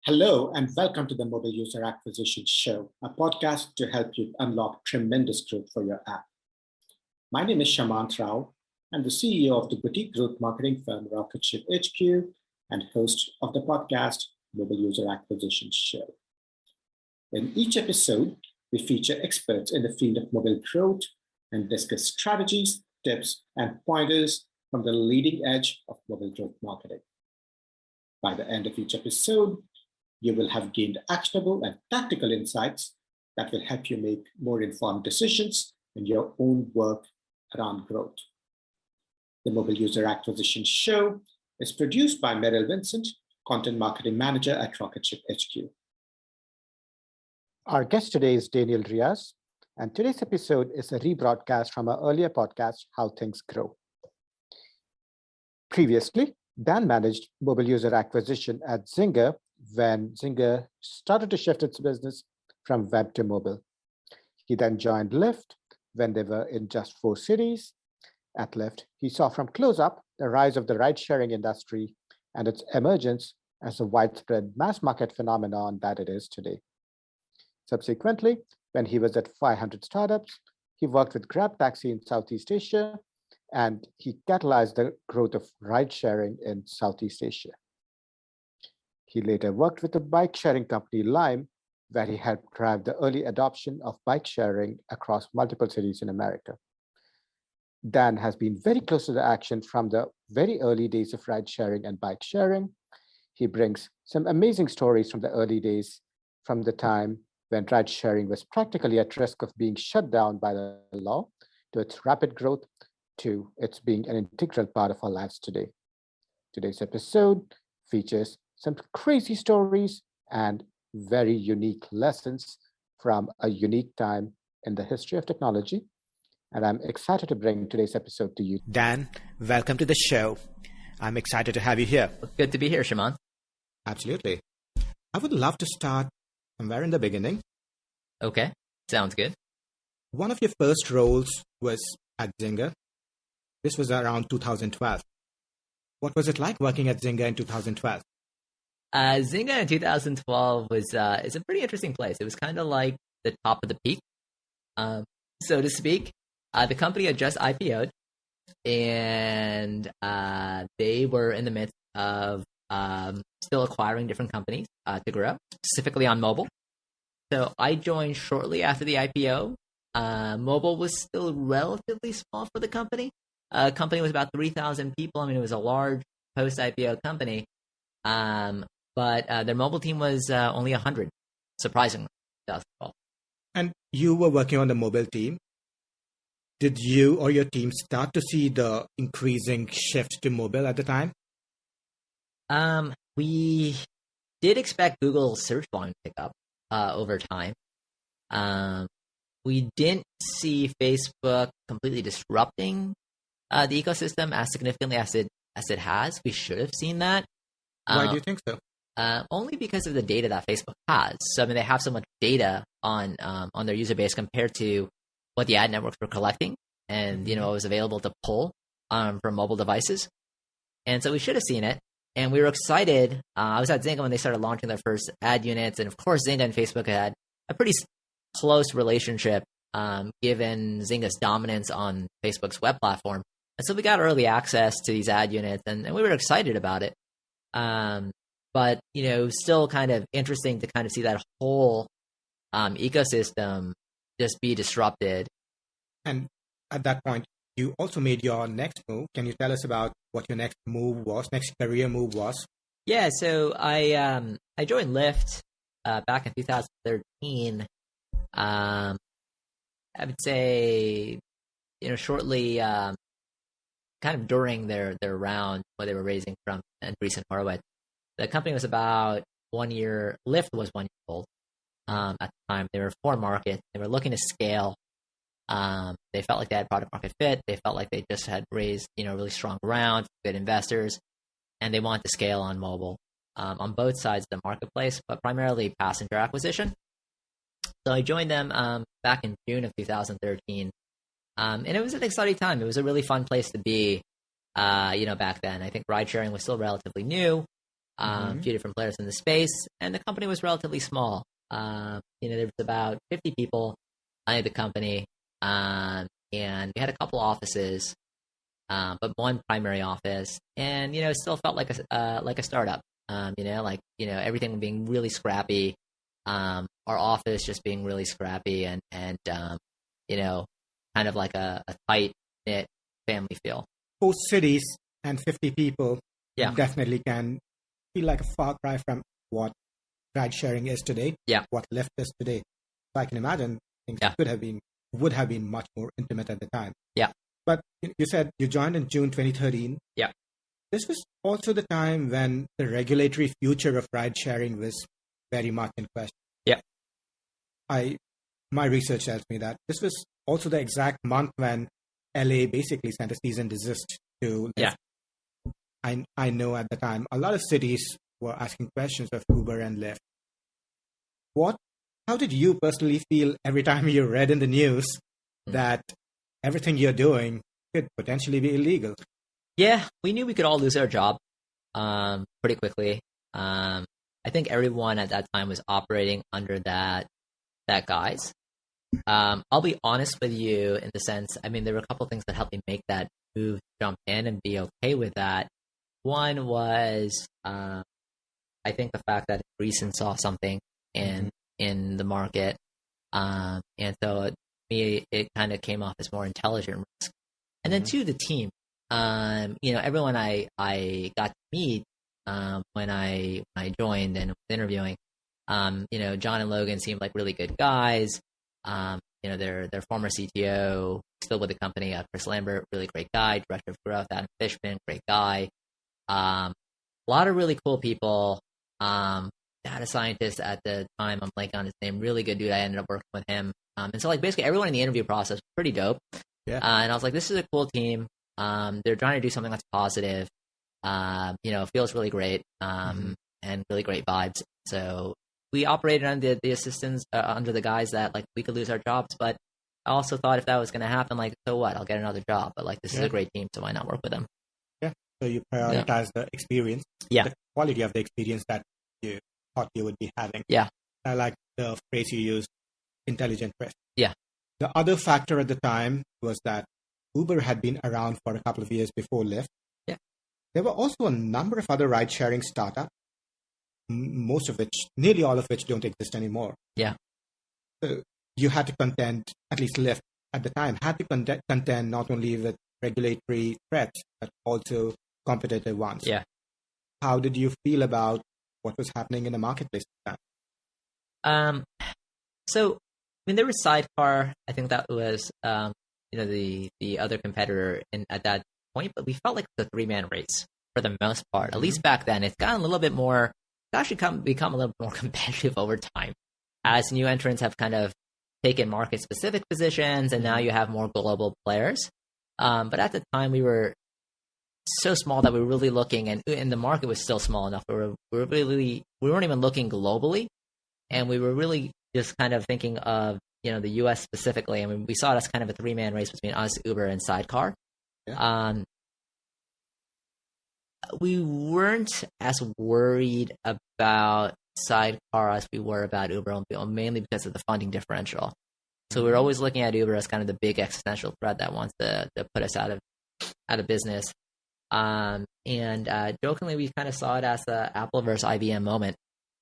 Hello, and welcome to the Mobile User Acquisition Show, a podcast to help you unlock tremendous growth for your app. My name is Shamanth. I'm the CEO of the boutique growth marketing firm Rocketship HQ and host of the podcast Mobile User Acquisition Show. In each episode, we feature experts in the field of mobile growth and discuss strategies, tips, and pointers from the leading edge of mobile growth marketing. By the end of each episode, you will have gained actionable and tactical insights that will help you make more informed decisions in your own work around growth. The Mobile User Acquisition Show is produced by Meryl Vincent, Content Marketing Manager at Rocketship HQ. Our guest today is Daniel Riaz, and today's episode is a rebroadcast from our earlier podcast, How Things Grow. Previously, Dan managed mobile user acquisition at Zynga when Zynga started to shift its business from web to mobile. He then joined Lyft when they were in just 4 cities. At Lyft, he saw from close up the rise of the ride-sharing industry and its emergence as a widespread mass market phenomenon that it is today. Subsequently, when he was at 500 Startups, he worked with GrabTaxi in Southeast Asia, and he catalyzed the growth of ride-sharing in Southeast Asia. He later worked with the bike-sharing company Lime, where he helped drive the early adoption of bike sharing across multiple cities in America. Dan has been very close to the action from the very early days of ride-sharing and bike sharing. He brings some amazing stories from the early days, from the time when ride-sharing was practically at risk of being shut down by the law, to its rapid growth, to its being an integral part of our lives today. Today's episode features some crazy stories and very unique lessons from a unique time in the history of technology. And I'm excited to bring today's episode to you. Dan, welcome to the show. I'm excited to have you here. Good to be here, Shamanth. Absolutely. I would love to start somewhere in the beginning. Okay, sounds good. One of your first roles was at Zynga. This was around 2012. What was it like working at Zynga in 2012? Zynga in 2012 was is a pretty interesting place. It was kind of like the top of the peak, so to speak. The company had just IPO'd, and they were in the midst of still acquiring different companies to grow, specifically on mobile. So I joined shortly after the IPO. Mobile was still relatively small for the company. Company was about 3,000 people. I mean, it was a large post-IPO company. But their mobile team was only 100, surprisingly. And you were working on the mobile team. Did you or your team start to see the increasing shift to mobile at the time? We did expect Google search volume to pick up over time. We didn't see Facebook completely disrupting the ecosystem as significantly as it has. We should have seen that. Why do you think so? Only because of the data that Facebook has. So I mean, they have so much data on their user base compared to what the ad networks were collecting, and what was available to pull from mobile devices. And so we should have seen it, and we were excited. I was at Zynga when they started launching their first ad units, and of course, Zynga and Facebook had a pretty close relationship, given Zynga's dominance on Facebook's web platform. And so we got early access to these ad units, and we were excited about it. But, still kind of interesting to kind of see that whole ecosystem just be disrupted. And at that point, you also made your next move. Can you tell us about what your next career move was? Yeah, so I joined Lyft back in 2013. I would say, shortly, kind of during their round where they were raising from Andreessen Horowitz. The company was about 1 year. Lyft was 1 year old at the time. They were for market. They were looking to scale. They felt like they had product market fit. They felt like they just had raised, really strong rounds, good investors, and they wanted to scale on mobile on both sides of the marketplace, but primarily passenger acquisition. So I joined them back in June of 2013, and it was an exciting time. It was a really fun place to be, back then. I think ride sharing was still relatively new. a few different players in the space, and the company was relatively small. There was about 50 people under the company, and we had a couple offices, but one primary office, and it still felt like a startup. Everything being really scrappy, our office just being really scrappy, and kind of like a tight knit family feel. 4 cities and 50 people Yeah. definitely can feel like a far cry from what ride sharing is today, Yeah. what Lyft is today. So I can imagine things would have been much more intimate at the time. Yeah. But you said you joined in June 2013. Yeah. This was also the time when the regulatory future of ride sharing was very much in question. Yeah. My research tells me that this was also the exact month when LA basically sent a cease and desist to Lyft. Yeah. I know at the time a lot of cities were asking questions of Uber and Lyft. How did you personally feel every time you read in the news that everything you're doing could potentially be illegal? Yeah, we knew we could all lose our job pretty quickly. I think everyone at that time was operating under that guise. I'll be honest with you in the sense, there were a couple of things that helped me make that move, jump in and be okay with that. One was, I think the fact that Recent saw something in the market. And so to me, it kind of came off as more intelligent risk. And then two, the team. Everyone I got to meet when I joined and was interviewing, John and Logan seemed like really good guys. Their former CTO, still with the company, Chris Lambert, really great guy. Director of Growth, Adam Fishman, great guy. A lot of really cool people. Data scientist at the time, I'm blanking on his name, really good dude. I ended up working with him. And so basically everyone in the interview process was pretty dope. Yeah. And I was like, this is a cool team. They're trying to do something that's positive. Feels really great. And really great vibes. So we operated under the assistants, under the guys that we could lose our jobs, but I also thought if that was going to happen, so what? I'll get another job. But this is a great team, so why not work with them? Yeah. So you prioritize the experience, the quality of the experience that you thought you would be having. Yeah. I like the phrase you used, intelligent risk. Yeah. The other factor at the time was that Uber had been around for a couple of years before Lyft. Yeah. There were also a number of other ride-sharing startups, nearly all of which don't exist anymore. Yeah. So you had to contend, at least Lyft at the time, had to contend not only with regulatory threats, but also competitive ones. Yeah. How did you feel about what was happening in the marketplace at the time? There was Sidecar. I think that was, the other competitor at that point, but we felt like the 3-man race for the most part, at least back then. It's gotten a little bit more, it's actually become a little bit more competitive over time as new entrants have kind of taken market specific positions, and now you have more global players. But at the time we were so small that we were really looking, and the market was still small enough. We weren't even looking globally, and we were really just kind of thinking of the U.S. specifically. We saw it as kind of a 3-man race between us, Uber, and Sidecar. Yeah. We weren't as worried about Sidecar as we were about Uber, mainly because of the funding differential. So we were always looking at Uber as kind of the big existential threat that wants to put us out of business. And jokingly, we kind of saw it as the Apple versus IBM moment,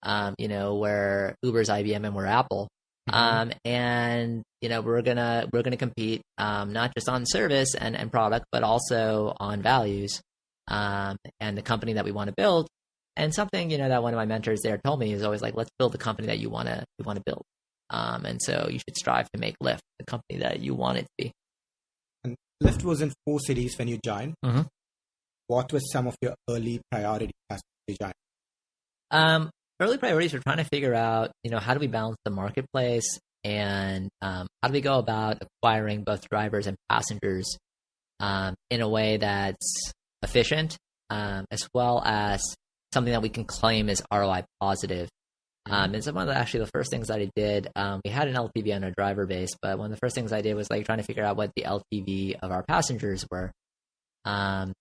where Uber's IBM and we're Apple. And we're gonna compete, not just on service and product, but also on values, and the company that we want to build. And something, that one of my mentors there told me is always let's build the company that you want to build. And so you should strive to make Lyft the company that you want it to be. And Lyft was in 4 cities when you joined. What was some of your early priorities as you joined? Early priorities were trying to figure out, how do we balance the marketplace, and how do we go about acquiring both drivers and passengers in a way that's efficient, as well as something that we can claim is ROI positive. And so one of the first things that I did, we had an LTV on our driver base, but one of the first things I did was trying to figure out what the LTV of our passengers were. It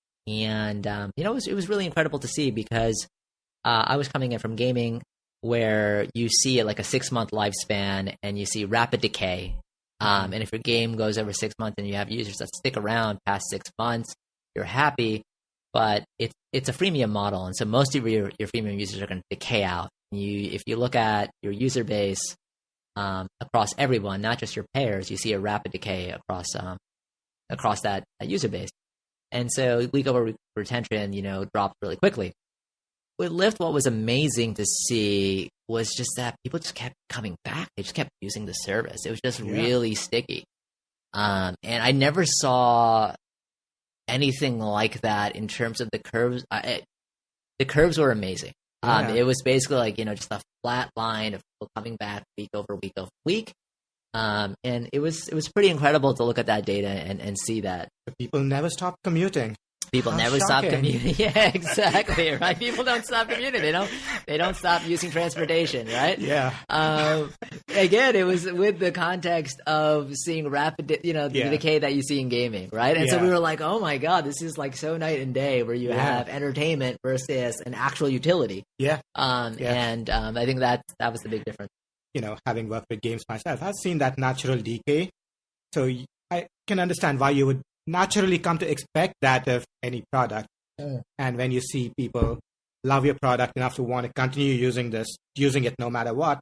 was really incredible to see because I was coming in from gaming, where you see like a 6-month lifespan and you see rapid decay. And if your game goes over 6 months and you have users that stick around past 6 months, you're happy. But it's a freemium model, and so most of your freemium users are going to decay out. If you look at your user base across everyone, not just your payers, you see a rapid decay across that user base. And so week over week retention, dropped really quickly. With Lyft, what was amazing to see was just that people just kept coming back. They just kept using the service. It was just really sticky. And I never saw anything like that in terms of the curves. The curves were amazing. It was basically like, just a flat line of people coming back week over week over week. And it was pretty incredible to look at that data and see that. The people never stop commuting. People How never stop shocking. commuting. Yeah, exactly. Right. People don't stop commuting. They don't stop using transportation. Right. Yeah. Again, it was with the context of seeing rapid, the decay that you see in gaming. Right. And so we were like, oh my God, this is like so night and day, where you have entertainment versus an actual utility. Yeah. And I think that was the big difference. Having worked with games myself, I've seen that natural decay. So I can understand why you would naturally come to expect that of any product. And when you see people love your product enough to want to continue using it no matter what,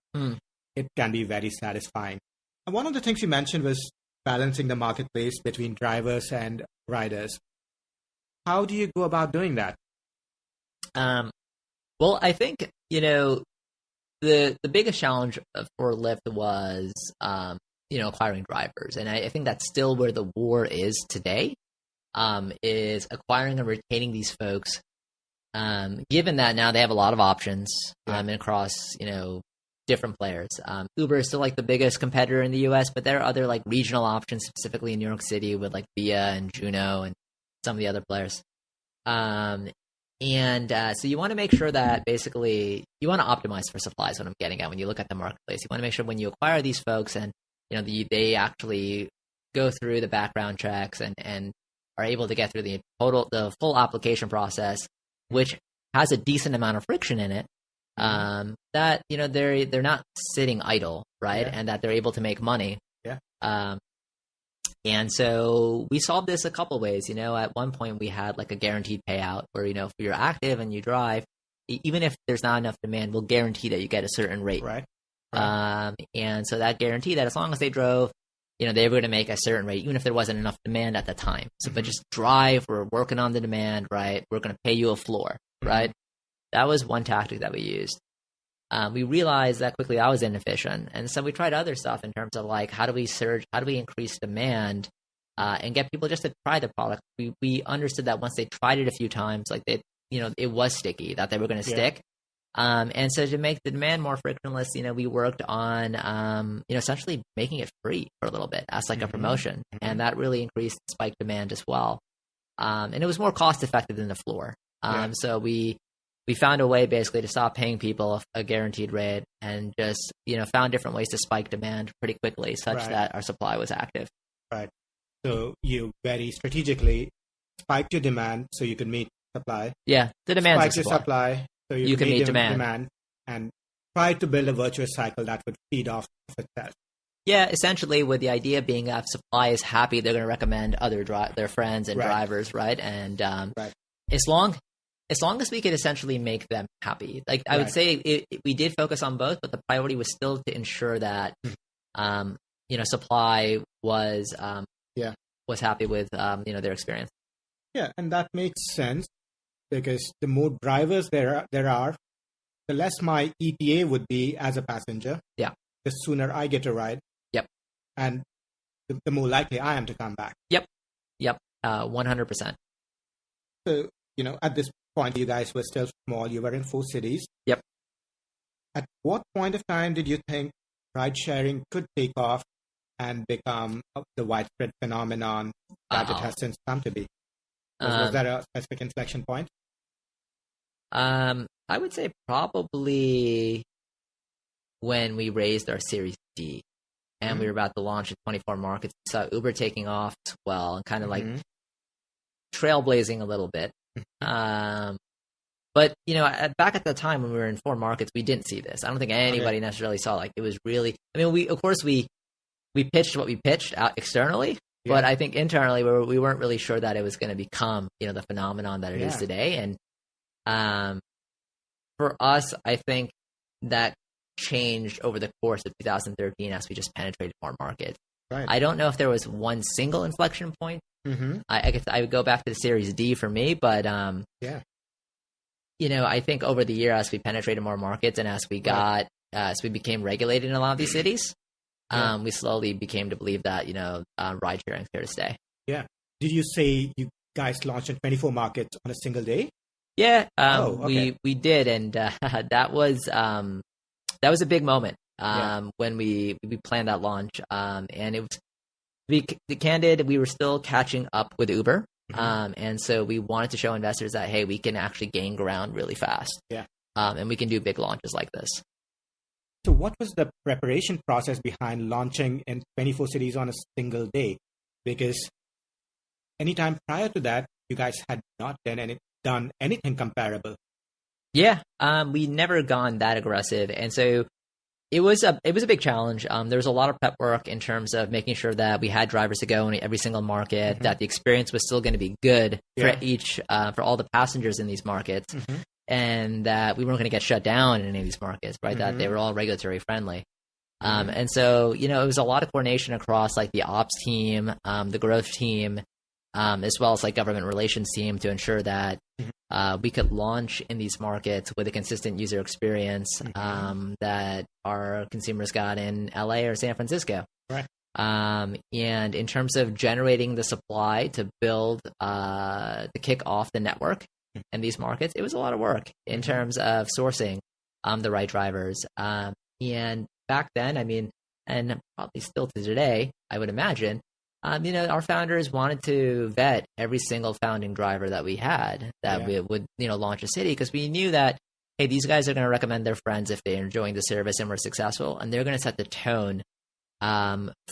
it can be very satisfying. And one of the things you mentioned was balancing the marketplace between drivers and riders. How do you go about doing that? Well, I think, the biggest challenge for Lyft was, acquiring drivers. And I think that's still where the war is today, is acquiring and retaining these folks. Given that now they have a lot of options across, different players. Uber is still like the biggest competitor in the US, but there are other like regional options, specifically in New York City with like Via and Juno and some of the other players. So you want to make sure that basically you want to optimize for supply is what I'm getting at when you look at the marketplace. You want to make sure when you acquire these folks and they actually go through the background checks and are able to get through the full application process, which has a decent amount of friction in it. That they're not sitting idle, right? And that they're able to make money. And so we solved this a couple ways. At one point we had like a guaranteed payout where, if you're active and you drive, even if there's not enough demand, we'll guarantee that you get a certain rate. Right. And so that guarantee that as long as they drove, they were going to make a certain rate, even if there wasn't enough demand at the time. So, but just drive, we're working on the demand, right? We're going to pay you a floor, right? That was one tactic that we used. We realized that quickly that was inefficient. And so we tried other stuff in terms of like, how do we increase demand, and get people just to try the product? We understood that once they tried it a few times, like it was sticky, that they were going to stick. And so to make the demand more frictionless, we worked on, essentially making it free for a little bit as like a promotion. And that really increased spike demand as well. And it was more cost effective than the floor. So we found a way basically to stop paying people a guaranteed rate and just, found different ways to spike demand pretty quickly such that our supply was active. Right. So you very strategically spiked your demand so you could meet supply. Yeah. The demand spiked your supply so you could meet demand and try to build a virtuous cycle that would feed off of itself. Yeah, essentially with the idea being if supply is happy, they're going to recommend other their friends and drivers, right? And as long as we could essentially make them happy, like I would say we did focus on both, but the priority was still to ensure that, supply was happy with, their experience. Yeah. And that makes sense because the more drivers there are, the less my ETA would be as a passenger. Yeah. The sooner I get a ride. Yep. And the more likely I am to come back. Yep. 100%. So, at this point, you guys were still small. You were in 4 cities. Yep. At what point of time did you think ride sharing could take off and become the widespread phenomenon that it has since come to be? Was there a specific inflection point? I would say probably when we raised our Series D and we were about to launch in 24 markets. We saw Uber taking off as well and kind of like trailblazing a little bit. But But back at the time when we were in 4 markets, we didn't see this. I don't think anybody necessarily saw, like, it was really. I mean, we pitched what we pitched out externally, but I think internally we weren't really sure that it was going to become the phenomenon that it is today. And for us, I think that changed over the course of 2013 as we just penetrated more markets. Right. I don't know if there was one single inflection point. I guess I would go back to the Series D for me, but I think over the year, as we penetrated more markets and as we became regulated in a lot of these cities, we slowly became to believe that ride sharing is here to stay. Yeah. Did you say you guys launched in 24 markets on a single day? Yeah. We did, and that was a big moment when we planned that launch, and it was. To be candid, we were still catching up with Uber. And so we wanted to show investors that, hey, we can actually gain ground really fast. And we can do big launches like this. So what was the preparation process behind launching in 24 cities on a single day? Because anytime prior to that, you guys had not done anything comparable. Yeah, we never gone that aggressive. And so it was a big challenge. There was a lot of prep work in terms of making sure that we had drivers to go in every single market, that the experience was still going to be good for all the passengers in these markets, and that we weren't going to get shut down in any of these markets, right? That they were all regulatory friendly. And so, it was a lot of coordination across like the ops team, the growth team, as well as like government relations team to ensure that we could launch in these markets with a consistent user experience that our consumers got in LA or San Francisco. Right. And in terms of generating the supply to build, to kick off the network in these markets, it was a lot of work in terms of sourcing the right drivers. And back then, I mean, and probably still to today, I would imagine, our founders wanted to vet every single founding driver that we had that we would, launch a city, because we knew that, hey, these guys are going to recommend their friends if they're enjoying the service and we're successful, and they're going to set the tone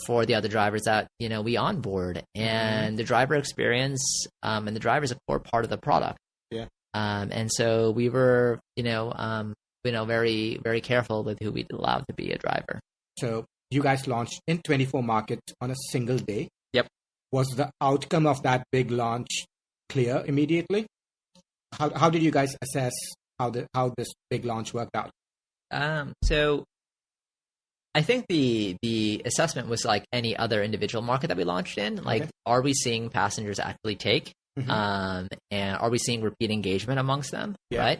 for the other drivers that, we onboard. And the driver experience and the driver is a core part of the product. Yeah. And so we were, very, very careful with who we allowed to be a driver. So you guys launched in 24 markets on a single day. Yep. Was the outcome of that big launch clear immediately? How did you guys assess how this big launch worked out? So I think the assessment was like any other individual market that we launched in. Like, are we seeing passengers actually take? And are we seeing repeat engagement amongst them? Right.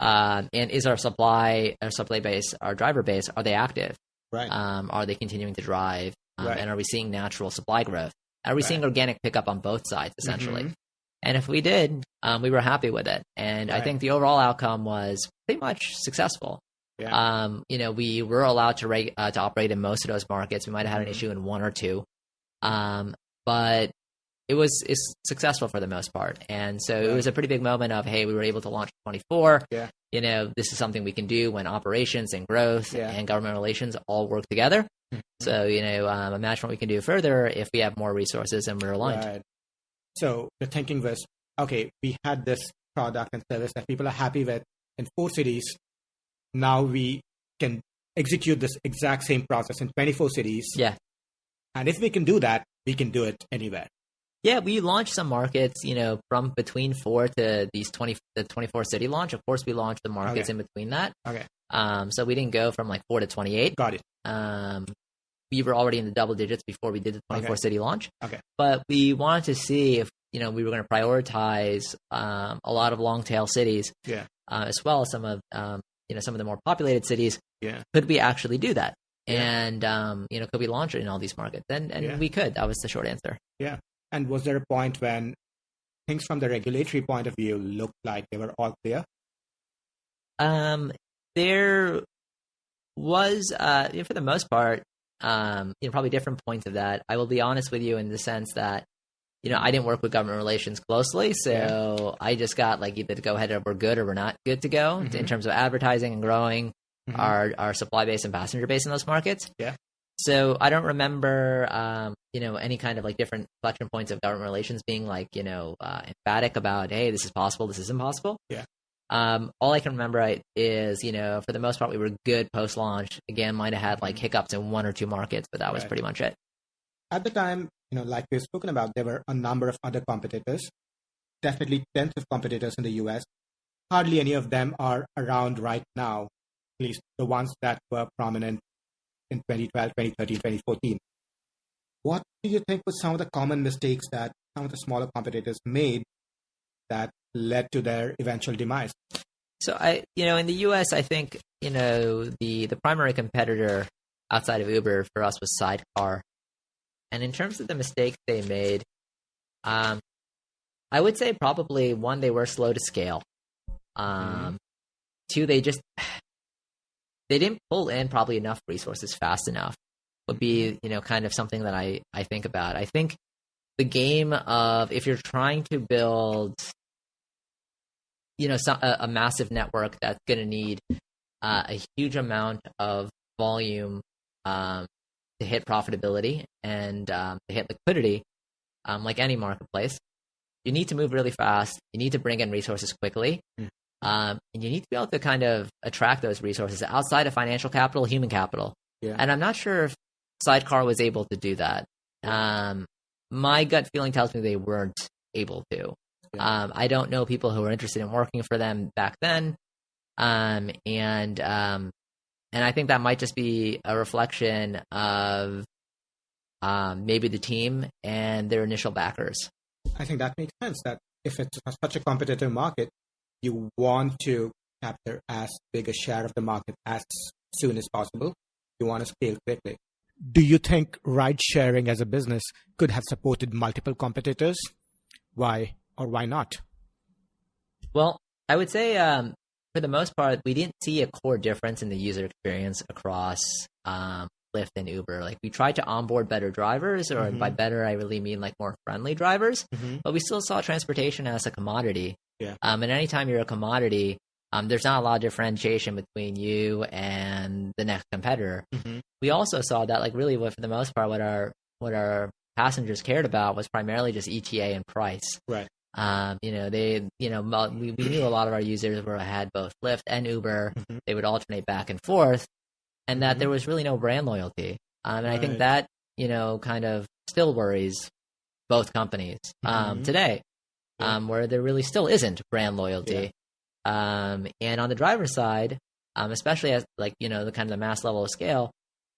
And is our supply base, our driver base, are they active? Right. Are they continuing to drive? And are we seeing natural supply growth? Are we seeing organic pickup on both sides, essentially? And if we did, we were happy with it. And I think the overall outcome was pretty much successful. Yeah. We were allowed to operate in most of those markets. We might have had an issue in one or two, but it's successful for the most part. And so it was a pretty big moment of, hey, we were able to launch 24. Yeah. This is something we can do when operations and growth and government relations all work together. So, imagine what we can do further if we have more resources and we're aligned. Right. So the thinking was, okay, we had this product and service that people are happy with in 4 cities. Now we can execute this exact same process in 24 cities. Yeah. And if we can do that, we can do it anywhere. Yeah, we launched some markets, from between 4 to the 24 city launch. Of course, we launched the markets in between that. Okay. So we didn't go from like 4 to 28. Got it. We were already in the double digits before we did the 24 city launch. Okay. But we wanted to see if, we were going to prioritize a lot of long tail cities. Yeah. As well as some of the more populated cities. Yeah. Could we actually do that? Yeah. And could we launch it in all these markets? And we could. That was the short answer. Yeah. And was there a point when things from the regulatory point of view looked like they were all clear? There was, for the most part, probably different points of that. I will be honest with you in the sense that, I didn't work with government relations closely, so I just got like either to go ahead or we're good or we're not good to go in terms of advertising and growing our supply base and passenger base in those markets. Yeah. So I don't remember, any kind of like different inflection points of government relations being like, emphatic about, hey, this is possible, this is impossible. Yeah. All I can remember is, for the most part, we were good post-launch. Again, might have had like hiccups in one or two markets, but that was pretty much it. At the time, like we've spoken about, there were a number of other competitors, definitely tens of competitors in the US. Hardly any of them are around right now, at least the ones that were prominent in 2012, 2013, 2014. What do you think was some of the common mistakes that some of the smaller competitors made that led to their eventual demise? So in the US, I think, the primary competitor outside of Uber for us was Sidecar. And in terms of the mistakes they made, I would say probably one, they were slow to scale. Two, they didn't pull in probably enough resources fast enough would be, kind of something that I think about. I think the game of, if you're trying to build, a massive network that's going to need a huge amount of volume to hit profitability and to hit liquidity, like any marketplace, you need to move really fast. You need to bring in resources quickly. And you need to be able to kind of attract those resources outside of financial capital, human capital. Yeah. And I'm not sure if Sidecar was able to do that. My gut feeling tells me they weren't able to. Yeah. I don't know people who were interested in working for them back then. And I think that might just be a reflection of maybe the team and their initial backers. I think that makes sense, that if it's such a competitive market, you want to capture as big a share of the market as soon as possible. You want to scale quickly. Do you think ride sharing as a business could have supported multiple competitors? Why or why not? Well, I would say for the most part, we didn't see a core difference in the user experience across Lyft and Uber. Like, we tried to onboard better drivers, or by better, I really mean like more friendly drivers, but we still saw transportation as a commodity. Yeah. And anytime you're a commodity, there's not a lot of differentiation between you and the next competitor. We also saw that, like, really for the most part, what our passengers cared about was primarily just ETA and price. Right. We knew a lot of our users had both Lyft and Uber. They would alternate back and forth, and that there was really no brand loyalty. And I think that, kind of still worries both companies today, where there really still isn't brand loyalty. Yeah. And on the driver side, especially as the kind of the mass level of scale,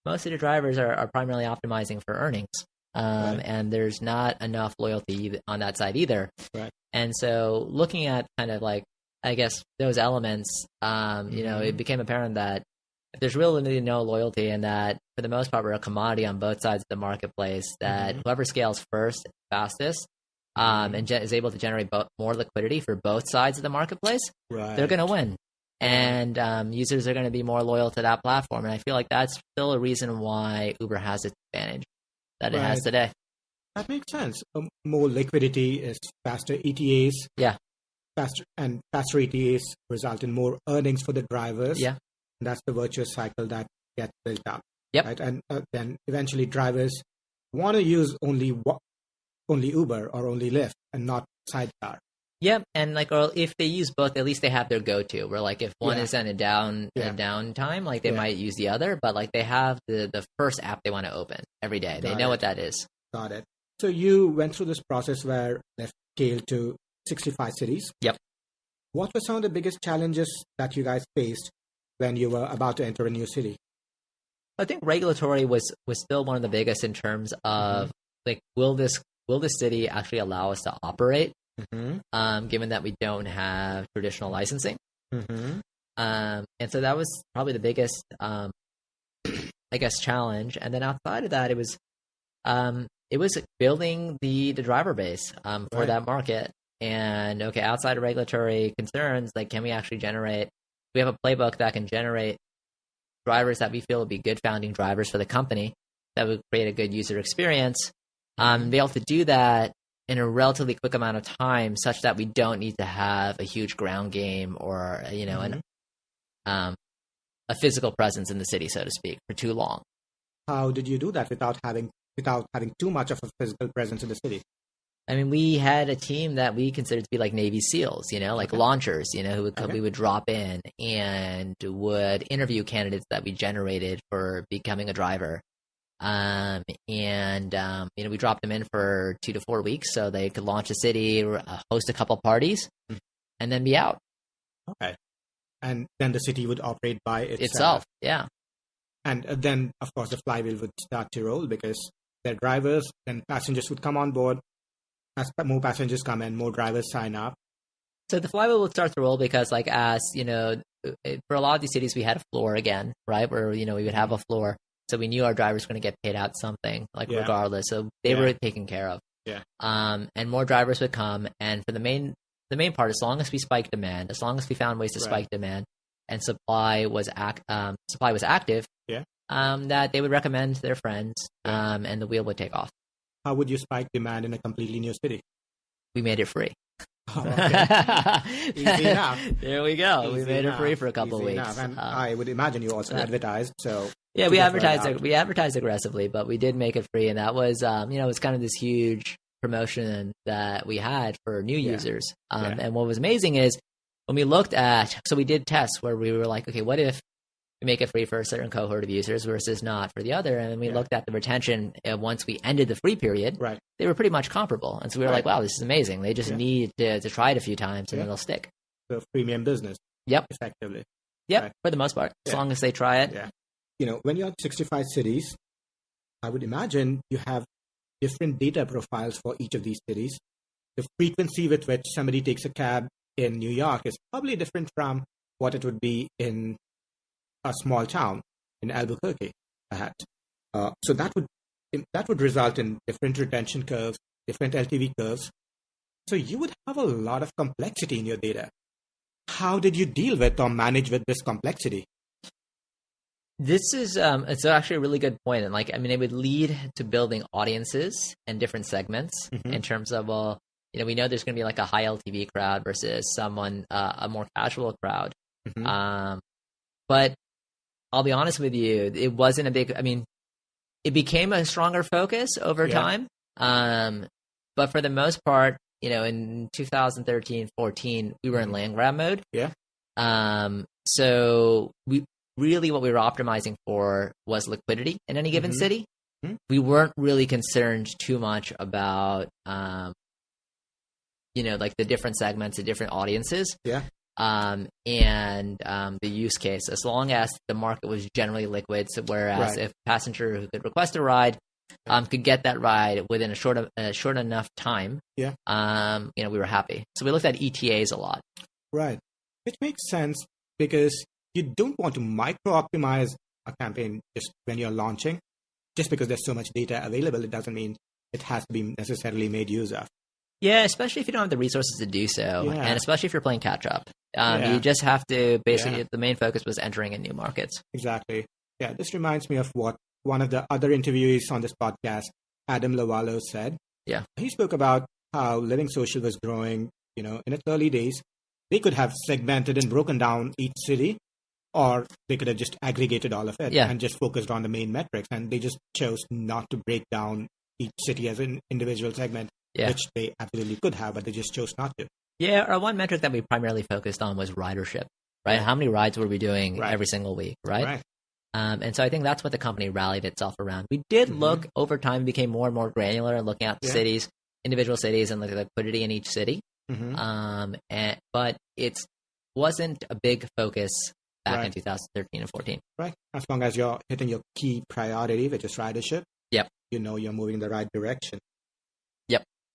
most of the drivers are primarily optimizing for earnings. And there's not enough loyalty on that side either. Right. And so looking at kind of like, I guess, those elements, it became apparent that if there's really no loyalty, and that for the most part, we're a commodity on both sides of the marketplace, that whoever scales first, fastest, and is able to generate more liquidity for both sides of the marketplace, they're going to win. And users are going to be more loyal to that platform. And I feel like that's still a reason why Uber has its advantage that it has today. That makes sense. More liquidity is faster ETAs. Yeah. Faster ETAs result in more earnings for the drivers. Yeah. And that's the virtuous cycle that gets built up. Yep. Right? And then eventually drivers want to use only Uber or only Lyft and not Sidecar. Yep, and or if they use both, at least they have their go-to. Where if one is in a downtime, they might use the other, but they have the first app they want to open every day. They know what that is. Got it. So you went through this process where Lyft scaled to 65 cities. Yep. What were some of the biggest challenges that you guys faced when you were about to enter a new city? I think regulatory was still one of the biggest in terms of will this city actually allow us to operate? Given that we don't have traditional licensing. And so that was probably the biggest, challenge. And then outside of that, it was building the driver base for that market. And outside of regulatory concerns, can we actually we have a playbook that can generate drivers that we feel would be good founding drivers for the company, that would create a good user experience, be able to do that in a relatively quick amount of time, such that we don't need to have a huge ground game or a physical presence in the city, so to speak, for too long. How did you do that without having too much of a physical presence in the city? I mean, we had a team that we considered to be like Navy SEALs, like launchers, we would drop in and would interview candidates that we generated for becoming a driver. We dropped them in for 2 to 4 weeks so they could launch a city, host a couple parties, and then be out. Okay. And then the city would operate by itself. Yeah. And then, of course, the flywheel would start to roll because their drivers, then passengers would come on board. As more passengers come in, more drivers sign up. So the flywheel would start to roll because, for a lot of these cities, we had a floor again, right? Where, we would have a floor. So we knew our drivers were going to get paid out something, regardless. So they were taken care of. Yeah. And more drivers would come. And for the main part, as long as we spiked demand, as long as we found ways to spike demand, and supply was active, that they would recommend to their friends, and the wheel would take off. How would you spike demand in a completely new city? We made it free. Oh, okay. Easy enough. There we go. We made it free for a couple of weeks. Enough. And I would imagine you also advertised. So yeah, we advertised aggressively, but we did make it free, and that was it was kind of this huge promotion that we had for new users. And what was amazing is when we looked at, so we did tests where we were like, okay, what if we make it free for a certain cohort of users versus not for the other? And then we looked at the retention once we ended the free period. Right. They were pretty much comparable. And so we were like, wow, this is amazing. They just need to try it a few times and it'll stick. So premium business. Yep. Effectively. Yep. Right. For the most part, as long as they try it. Yeah. When you're at 65 cities, I would imagine you have different data profiles for each of these cities. The frequency with which somebody takes a cab in New York is probably different from what it would be in a small town in Albuquerque, perhaps. So that would result in different retention curves, different LTV curves. So you would have a lot of complexity in your data. How did you deal with or manage with this complexity? This is it's actually a really good point, and it would lead to building audiences and different segments in terms of we know there's going to be like a high LTV crowd versus someone a more casual crowd. But I'll be honest with you, it wasn't a big. It became a stronger focus over time. But for the most part, in 2013, 14, we were in land grab mode. Yeah. So what we were optimizing for was liquidity in any given city. We weren't really concerned too much about, the different segments, the different audiences. Yeah. And the use case, as long as the market was generally liquid. So whereas if a passenger who could request a ride could get that ride within a short enough time, we were happy. So we looked at ETAs a lot. Right. Which makes sense because you don't want to micro-optimize a campaign just when you're launching. Just because there's so much data available, it doesn't mean it has to be necessarily made use of. Yeah, especially if you don't have the resources to do so, and especially if you're playing catch-up. You just have to basically, the main focus was entering in new markets. Exactly. Yeah, this reminds me of what one of the other interviewees on this podcast, Adam Lovallo, said. Yeah. He spoke about how Living Social was growing, in its early days. They could have segmented and broken down each city, or they could have just aggregated all of it and just focused on the main metrics. And they just chose not to break down each city as an individual segment, which they absolutely could have, but they just chose not to. Yeah, our one metric that we primarily focused on was ridership, right? How many rides were we doing every single week, right? And so I think that's what the company rallied itself around. We did look over time, became more and more granular and looking at cities, individual cities, and the liquidity in each city. But it wasn't a big focus back in 2013 and 14. Right. As long as you're hitting your key priority, which is ridership, you're moving in the right direction.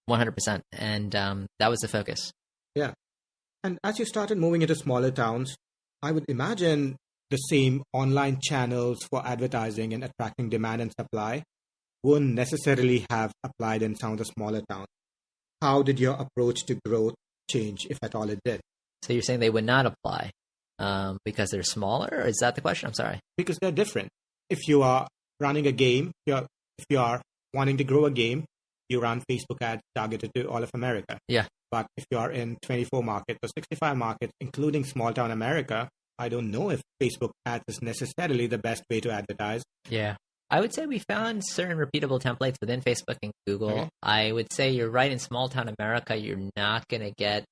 100%. And that was the focus. Yeah. And as you started moving into smaller towns, I would imagine the same online channels for advertising and attracting demand and supply wouldn't necessarily have applied in some of the smaller towns. How did your approach to growth change, if at all it did? So you're saying they would not apply because they're smaller? Or is that the question? I'm sorry. Because they're different. If you are running a game, if you are wanting to grow a game, you run Facebook ads targeted to all of America. Yeah. But if you are in 24 markets or 65 markets, including small town America, I don't know if Facebook ads is necessarily the best way to advertise. Yeah. I would say we found certain repeatable templates within Facebook and Google. Okay. I would say you're right, in small town America, you're not going to get,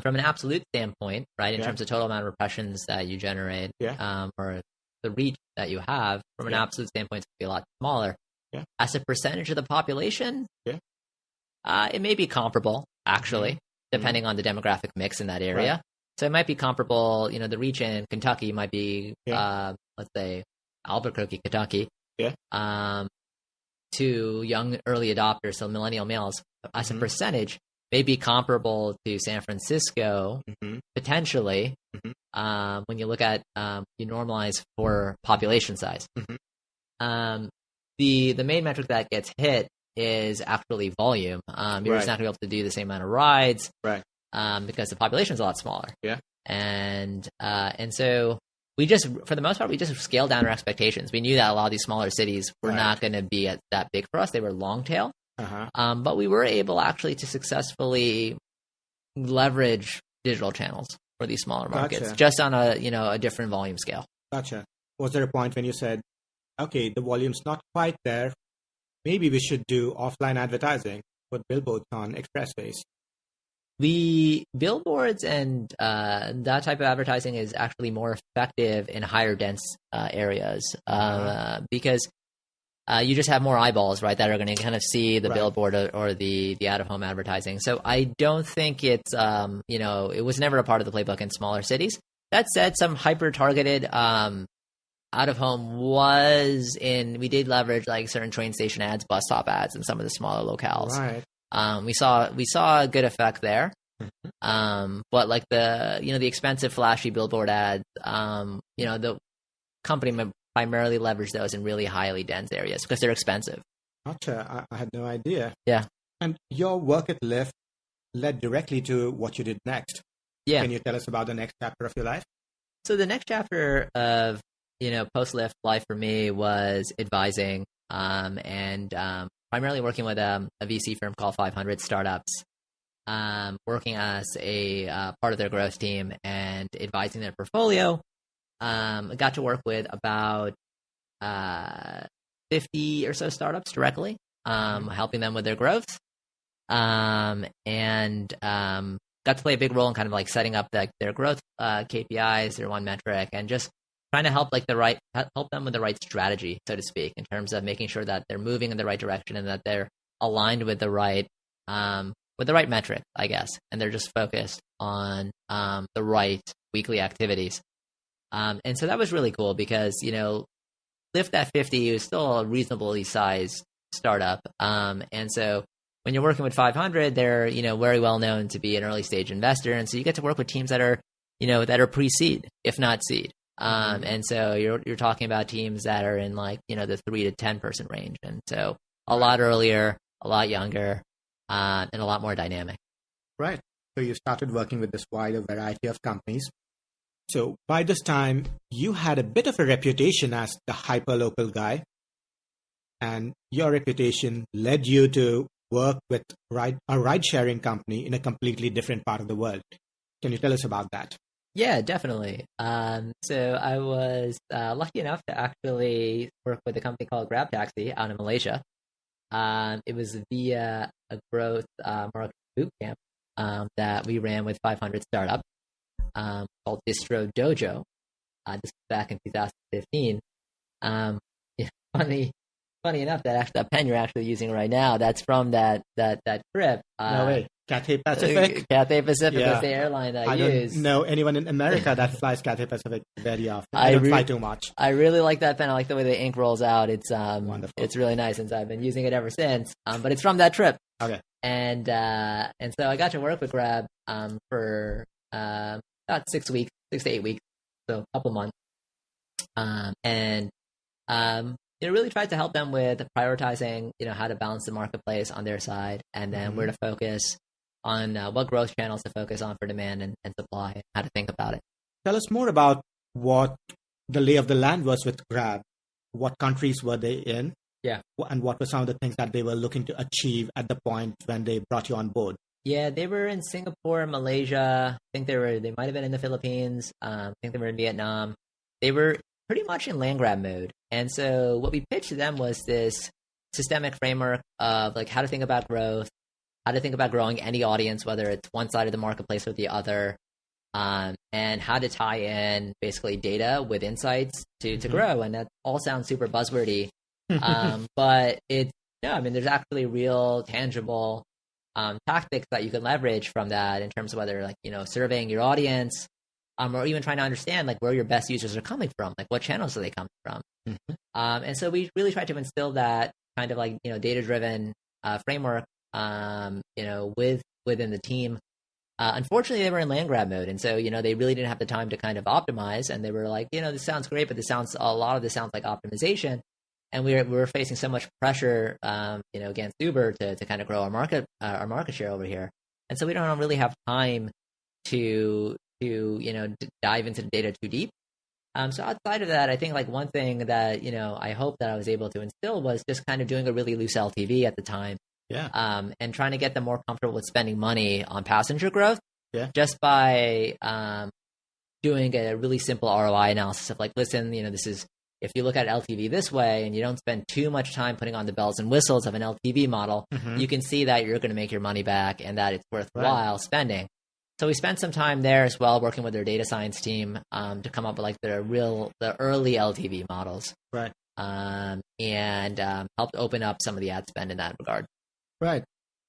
from an absolute standpoint, right, in terms of total amount of impressions that you generate, or the reach that you have, from an absolute standpoint, it's going to be a lot smaller. Yeah. As a percentage of the population, it may be comparable, actually, depending on the demographic mix in that area. Right. So it might be comparable, the reach in Kentucky might be, let's say, Albuquerque, Kentucky, to young early adopters, so millennial males, as a percentage, may be comparable to San Francisco, potentially, when you look at, you normalize for population size. The main metric that gets hit is actually volume. You're just not going to be able to do the same amount of rides, because the population is a lot smaller. Yeah, and so we just, for the most part, we just scaled down our expectations. We knew that a lot of these smaller cities were not going to be that big for us. They were long tail, but we were able actually to successfully leverage digital channels for these smaller markets, just on a different volume scale. Gotcha. Was there a point when you said, okay, the volume's not quite there, maybe we should do offline advertising with billboards on expressways? The billboards and that type of advertising is actually more effective in higher dense areas, because you just have more eyeballs, right, that are going to kind of see the billboard or the out-of-home advertising. So I don't think it's, it was never a part of the playbook in smaller cities. That said, some hyper-targeted out-of-home we did leverage like certain train station ads, bus stop ads in some of the smaller locales. Right. We saw a good effect there. But like the expensive flashy billboard ads, the company primarily leveraged those in really highly dense areas because they're expensive. Gotcha. I had no idea. Yeah. And your work at Lyft led directly to what you did next. Yeah. Can you tell us about the next chapter of your life? So the next chapter of, post-Lyft life for me was advising, and primarily working with a VC firm called 500 Startups, working as a part of their growth team and advising their portfolio. I got to work with about 50 or so startups directly, helping them with their growth, and got to play a big role in kind of like setting up their growth KPIs, their one metric, and just trying to help them with the right strategy, so to speak, in terms of making sure that they're moving in the right direction and that they're aligned with the right metric, I guess, and they're just focused on the right weekly activities. And so that was really cool because Lyft at 50 is still a reasonably sized startup, and so when you're working with 500, they're very well known to be an early stage investor, and so you get to work with teams that are pre-seed, if not seed. And so you're talking about teams that are in like, the 3 to 10 person range. And so a lot earlier, a lot younger, and a lot more dynamic. Right. So you started working with this wider variety of companies. So by this time, you had a bit of a reputation as the hyper-local guy. And your reputation led you to work with a ride-sharing company in a completely different part of the world. Can you tell us about that? Yeah, definitely. So I was lucky enough to actually work with a company called GrabTaxi out in Malaysia. It was via a growth marketing boot camp that we ran with 500 Startup called Distro Dojo. This was back in 2015. Funny enough, that pen you're actually using right now, that's from that trip. No way. Cathay Pacific? Cathay Pacific was the airline that I used. I don't know anyone in America that flies Cathay Pacific very often. I don't fly too much. I really like that pen. I like the way the ink rolls out. It's wonderful. It's really nice, and I've been using it ever since. But it's from that trip. Okay. And so I got to work with Grab for about 6 to 8 weeks, so a couple months. Really tried to help them with prioritizing, how to balance the marketplace on their side, and then where to focus on, what growth channels to focus on for demand and supply, and how to think about it. Tell us more about what the lay of the land was with Grab. What countries were they in? Yeah. And what were some of the things that they were looking to achieve at the point when they brought you on board? Yeah, they were in Singapore, Malaysia. I think they might have been in the Philippines. I think they were in Vietnam. They were pretty much in land grab mode. And so what we pitched to them was this systemic framework of like how to think about growth, how to think about growing any audience, whether it's one side of the marketplace or the other, and how to tie in basically data with insights to grow. And that all sounds super buzzwordy, but there's actually real tangible tactics that you can leverage from that in terms of whether like, surveying your audience, or even trying to understand like where your best users are coming from, like what channels are they coming from. And so we really tried to instill that kind of like, data-driven framework, within the team. Unfortunately, they were in land grab mode. And so, they really didn't have the time to kind of optimize. And they were like, this sounds great, but a lot of this sounds like optimization. And we were facing so much pressure, against Uber to kind of grow our market share over here. And so we don't really have time to dive into the data too deep. So outside of that, I think like one thing that, I hope that I was able to instill was just kind of doing a really loose LTV at the time. Yeah. And trying to get them more comfortable with spending money on passenger growth. Yeah. Just by doing a really simple ROI analysis of like, listen, this is, if you look at LTV this way and you don't spend too much time putting on the bells and whistles of an LTV model, you can see that you're going to make your money back and that it's worthwhile spending. So we spent some time there as well, working with their data science team to come up with like the early LTV models. Right. And helped open up some of the ad spend in that regard. Right.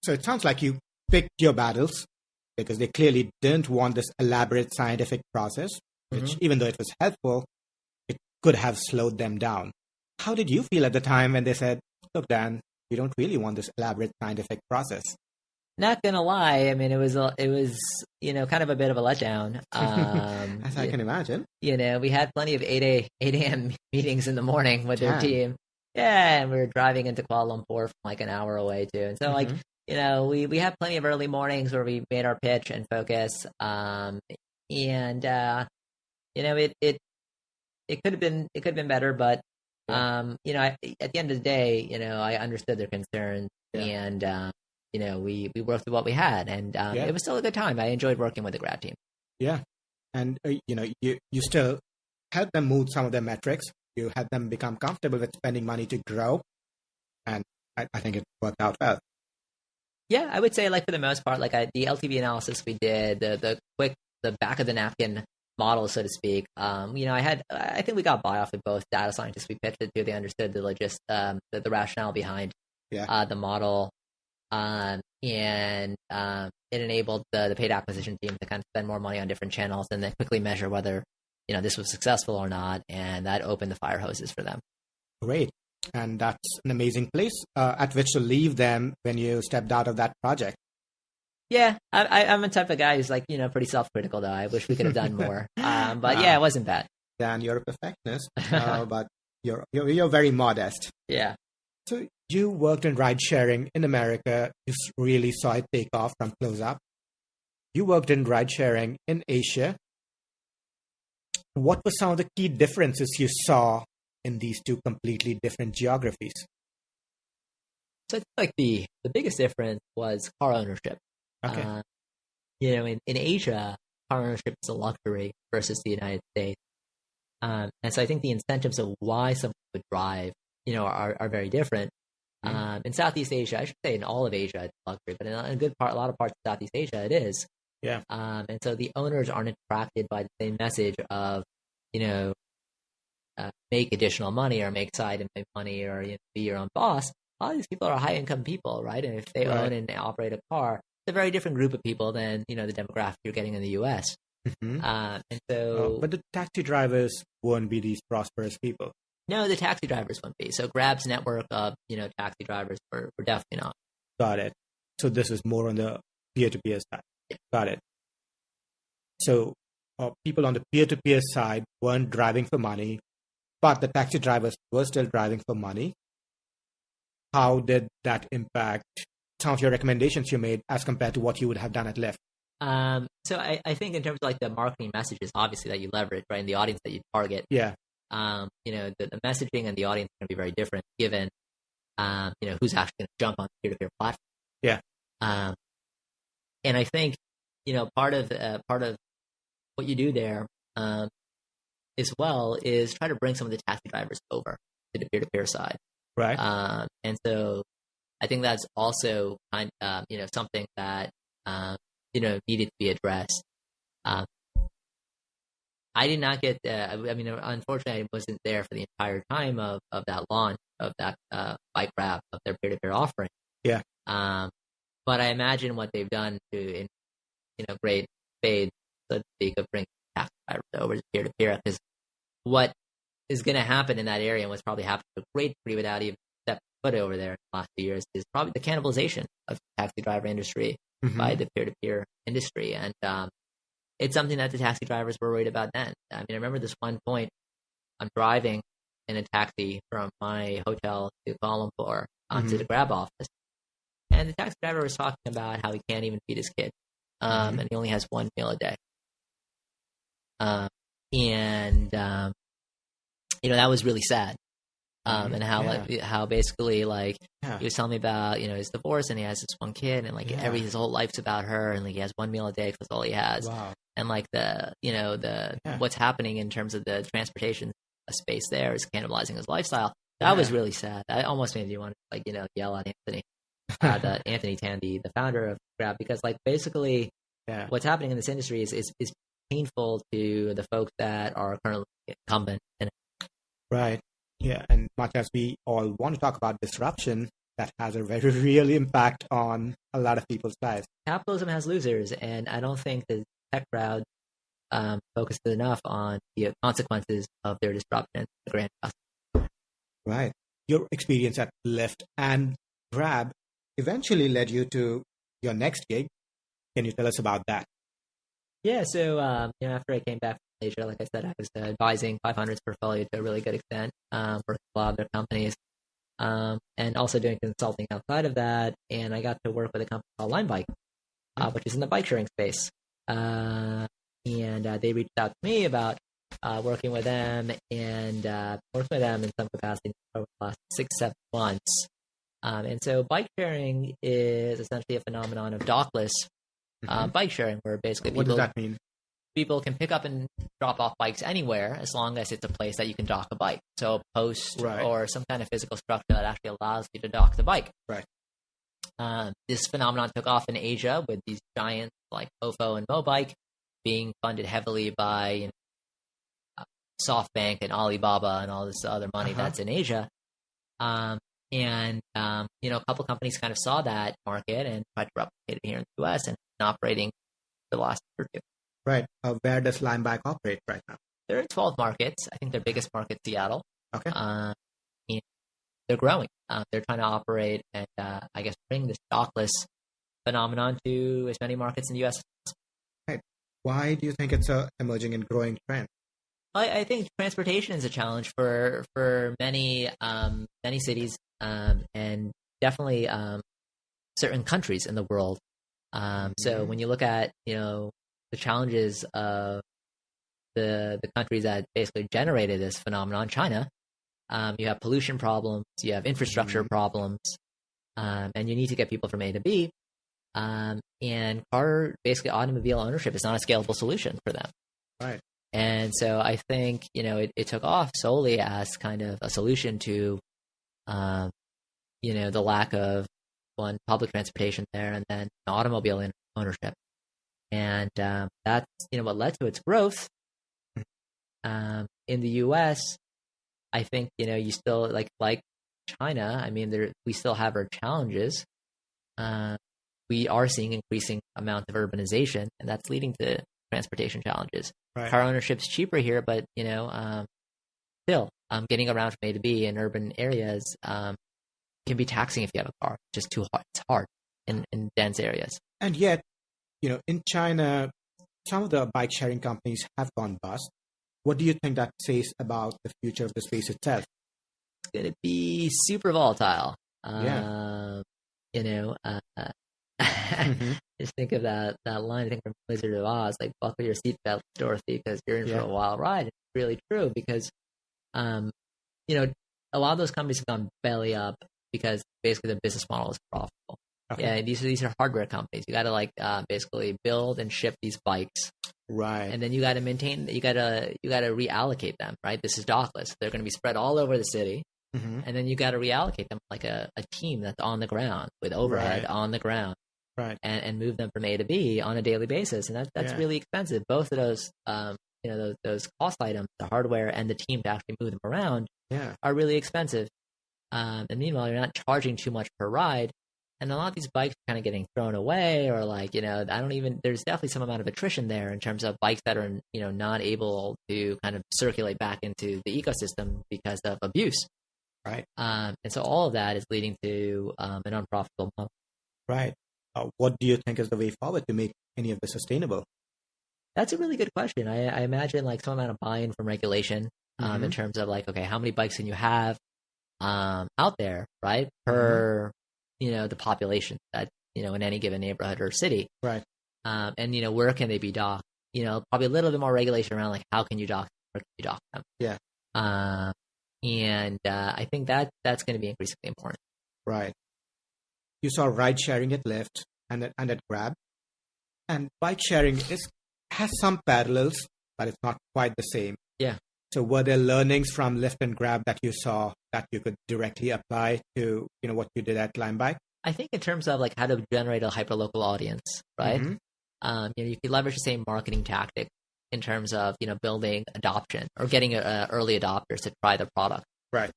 So it sounds like you picked your battles because they clearly didn't want this elaborate scientific process, which even though it was helpful, it could have slowed them down. How did you feel at the time when they said, look, Dan, we don't really want this elaborate scientific process? Not gonna lie, I mean, it was kind of a bit of a letdown. As I can imagine. We had plenty of 8 a.m. meetings in the morning with their team. Yeah, and we were driving into Kuala Lumpur from like an hour away too. And so like, we had plenty of early mornings where we made our pitch and focus. It could have been better, but at the end of the day, I understood their concerns and we worked with what we had, and it was still a good time. I enjoyed working with the Grab team. Yeah. And, you still helped them move some of their metrics. You helped them become comfortable with spending money to grow. And I think it worked out well. Yeah, I would say like for the most part, like the LTV analysis we did, the back of the napkin model, so to speak. I think we got by off of both data scientists we pitched it to. They understood the rationale behind the model. It enabled the paid acquisition team to kind of spend more money on different channels and then quickly measure whether, this was successful or not. And that opened the fire hoses for them. Great. And that's an amazing place at which to leave them when you stepped out of that project. Yeah, I'm the type of guy who's like, pretty self-critical though. I wish we could have done more. But it wasn't bad. Dan, you're a perfectionist, but you're very modest. Yeah. So you worked in ride sharing in America. You really saw it take off from close up. You worked in ride sharing in Asia. What were some of the key differences you saw in these two completely different geographies? So I think like the biggest difference was car ownership. Okay. In Asia, car ownership is a luxury versus the United States. And so I think the incentives of why someone would drive, are very different. In Southeast Asia, I should say in all of Asia, it's luxury, but in a lot of parts of Southeast Asia, it is. Yeah. And so the owners aren't attracted by the same message of, make additional money or make side and make money or be your own boss. A lot of these people are high income people, right? And if they own and operate a car, it's a very different group of people than, the demographic you're getting in the US. And so, but the taxi drivers won't be these prosperous people. No, the taxi drivers won't be. So Grab's network of, taxi drivers were definitely not. Got it. So this is more on the peer-to-peer side. Yeah. Got it. So people on the peer-to-peer side weren't driving for money, but the taxi drivers were still driving for money. How did that impact some of your recommendations you made as compared to what you would have done at Lyft? So I think in terms of like the marketing messages, obviously that you leverage, right, and the audience that you target. Yeah. The messaging and the audience are going to be very different given, who's actually going to jump on the peer-to-peer platform. Yeah. And I think, part of what you do there, as well is try to bring some of the taxi drivers over to the peer-to-peer side. Right. And so I think that's also something that needed to be addressed. I did not get. Unfortunately, I wasn't there for the entire time of that launch of that bike grab of their peer-to-peer offering. Yeah. But I imagine what they've done to, great spades, so to speak, of bringing taxi drivers over to peer-to-peer. Because what is going to happen in that area, and what's probably happened to a great degree without even stepping foot over there in the last few years, is probably the cannibalization of the taxi driver industry by the peer-to-peer industry. And it's something that the taxi drivers were worried about then. I mean, I remember this one point, I'm driving in a taxi from my hotel to Kuala Lumpur to the Grab office, and the taxi driver was talking about how he can't even feed his kid, and he only has one meal a day. That was really sad. And how basically he was telling me about his divorce, and he has this one kid, and his whole life's about her, and he has one meal a day because that's all he has. Wow. And what's happening in terms of the transportation space there is cannibalizing his lifestyle. That was really sad. That almost made me want to yell at Anthony, Anthony Tandy, the founder of Grab, because basically what's happening in this industry is painful to the folks that are currently incumbent in it. Right. Yeah, and much as we all want to talk about disruption, that has a very real impact on a lot of people's lives. Capitalism has losers, and I don't think the tech crowd focuses enough on the consequences of their disruption to the grand customer. Right. Your experience at Lyft and Grab eventually led you to your next gig. Can you tell us about that? Yeah, so after I came back from Asia, like I said, I was advising 500's portfolio to a really good extent, working with a lot of their companies, and also doing consulting outside of that. And I got to work with a company called LimeBike, which is in the bike sharing space. And they reached out to me about working with them and working with them in some capacity over the last 6-7 months. And so bike sharing is essentially a phenomenon of dockless bike sharing, where basically what does that mean? People can pick up and drop off bikes anywhere as long as it's a place that you can dock a bike. So a post or some kind of physical structure that actually allows you to dock the bike. Right. This phenomenon took off in Asia with these giants like Ofo and Mobike being funded heavily by SoftBank and Alibaba and all this other money that's in Asia. A couple companies kind of saw that market and tried to replicate it here in the US and operating for the last year or two. Right. Where does LimeBike operate right now? They're in 12 markets. I think their biggest market is Seattle. Okay. And they're growing. They're trying to operate and, bring this dockless phenomenon to as many markets in the U.S. Right. Why do you think it's a emerging and growing trend? I think transportation is a challenge for many cities and definitely certain countries in the world. So when you look at the challenges of the countries that basically generated this phenomenon, China, you have pollution problems, you have infrastructure problems, and you need to get people from A to B. And automobile ownership is not a scalable solution for them. Right. And so I think, it took off solely as kind of a solution to, the lack of public transportation there, and then automobile ownership. And that's, what led to its growth. In the U.S., I think, you still like China. I mean, we still have our challenges. We are seeing increasing amounts of urbanization, and that's leading to transportation challenges. Right. Car ownership's cheaper here, but still, getting around from A to B in urban areas can be taxing if you have a car. It's just too hard. It's hard in dense areas. And yet, in China, some of the bike sharing companies have gone bust. What do you think that says about the future of the space itself? It's going to be super volatile. Just think of that line, I think, from Wizard of Oz, buckle your seatbelt, Dorothy, because you're in for a wild ride. It's really true because, a lot of those companies have gone belly up because basically the business model is profitable. Okay. Yeah, these are hardware companies. You got to like basically build and ship these bikes, Right. and then you got to maintain. You got to reallocate them. Right. This is dockless. They're going to be spread all over the city, Mm-hmm. and then you got to reallocate them like a team that's on the ground with overhead Right. on the ground, Right. and move them from A to B on a daily basis, and that's Yeah. really expensive. Both of those, those cost items, the hardware and the team to actually move them around, Yeah. are really expensive. And meanwhile, you're not charging too much per ride. And a lot of these bikes are kind of getting thrown away, or like, there's definitely some amount of attrition there in terms of bikes that are, not able to kind of circulate back into the ecosystem because of abuse. Right. And so all of that is leading to an unprofitable model. Right. What do you think is the way forward to make any of this sustainable? That's a really good question. I imagine like some amount of buy-in from regulation Mhm. in terms of like, okay, how many bikes can you have out there, right, per the population that in any given neighborhood or city, Right. and where can they be docked? Probably a little bit more regulation around like how can you dock, where can you dock them? Yeah. And I think that's going to be increasingly important. Right. You saw ride sharing at Lyft and at Grab, and bike sharing has some parallels, but it's not quite the same. Yeah. So were there learnings from Lyft and Grab that you saw that you could directly apply to what you did at LimeBike? I think in terms of like how to generate a hyperlocal audience, right? Mhm. You could leverage the same marketing tactic in terms of building adoption or getting early adopters to try the product. Right.